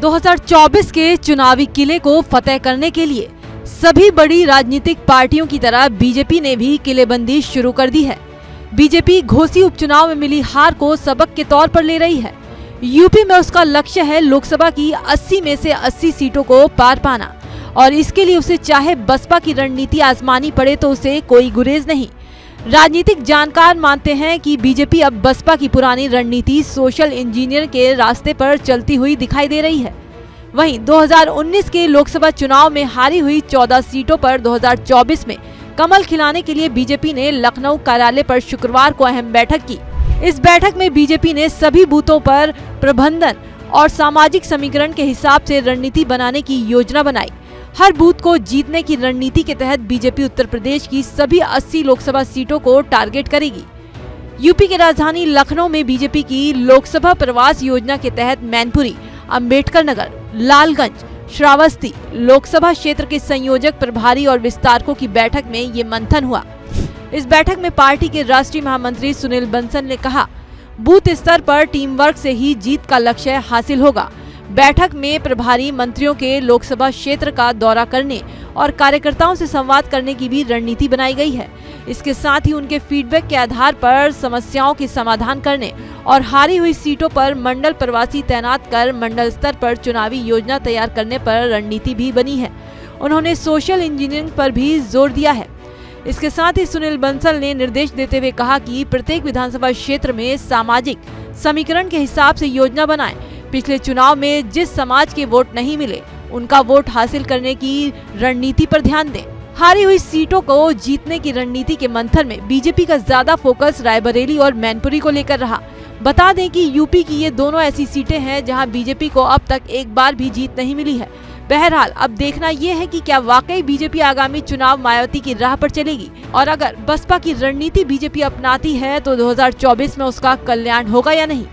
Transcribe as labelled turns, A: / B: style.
A: 2024 के चुनावी किले को फतेह करने के लिए सभी बड़ी राजनीतिक पार्टियों की तरह बीजेपी ने भी किलेबंदी शुरू कर दी है। बीजेपी घोसी उपचुनाव में मिली हार को सबक के तौर पर ले रही है। यूपी में उसका लक्ष्य है लोकसभा की 80 में से 80 सीटों को पार पाना और इसके लिए उसे चाहे बसपा की रणनीति आजमानी पड़े तो उसे कोई गुरेज नहीं। राजनीतिक जानकार मानते हैं कि बीजेपी अब बसपा की पुरानी रणनीति सोशल इंजीनियर के रास्ते पर चलती हुई दिखाई दे रही है। वहीं 2019 के लोकसभा चुनाव में हारी हुई 14 सीटों पर 2024 में कमल खिलाने के लिए बीजेपी ने लखनऊ कार्यालय पर शुक्रवार को अहम बैठक की। इस बैठक में बीजेपी ने सभी बूथों पर प्रबंधन और सामाजिक समीकरण के हिसाब से रणनीति बनाने की योजना बनाई। हर बूथ को जीतने की रणनीति के तहत बीजेपी उत्तर प्रदेश की सभी 80 लोकसभा सीटों को टारगेट करेगी। यूपी की राजधानी लखनऊ में बीजेपी की लोकसभा प्रवास योजना के तहत मैनपुरी, अंबेडकर नगर, लालगंज, श्रावस्ती लोकसभा क्षेत्र के संयोजक, प्रभारी और विस्तारकों की बैठक में ये मंथन हुआ। इस बैठक में पार्टी के राष्ट्रीय महामंत्री सुनील बंसल ने कहा, बूथ स्तर पर टीम वर्क से ही जीत का लक्ष्य हासिल होगा। बैठक में प्रभारी मंत्रियों के लोकसभा क्षेत्र का दौरा करने और कार्यकर्ताओं से संवाद करने की भी रणनीति बनाई गई है। इसके साथ ही उनके फीडबैक के आधार पर समस्याओं के समाधान करने और हारी हुई सीटों पर मंडल प्रवासी तैनात कर मंडल स्तर पर चुनावी योजना तैयार करने पर रणनीति भी बनी है। उन्होंने सोशल इंजीनियरिंग पर भी जोर दिया है। इसके साथ ही सुनील बंसल ने निर्देश देते हुए कहा कि प्रत्येक विधानसभा क्षेत्र में सामाजिक समीकरण के हिसाब से योजना बनाएं। पिछले चुनाव में जिस समाज के वोट नहीं मिले उनका वोट हासिल करने की रणनीति पर ध्यान दें। हारी हुई सीटों को जीतने की रणनीति के मंथन में बीजेपी का ज्यादा फोकस रायबरेली और मैनपुरी को लेकर रहा। बता दें कि यूपी की ये दोनों ऐसी सीटें हैं जहां बीजेपी को अब तक एक बार भी जीत नहीं मिली है। बहरहाल अब देखना ये है कि क्या वाकई बीजेपी आगामी चुनाव मायावती की राह पर चलेगी और अगर बसपा की रणनीति बीजेपी अपनाती है तो 2024 में उसका कल्याण होगा या नहीं।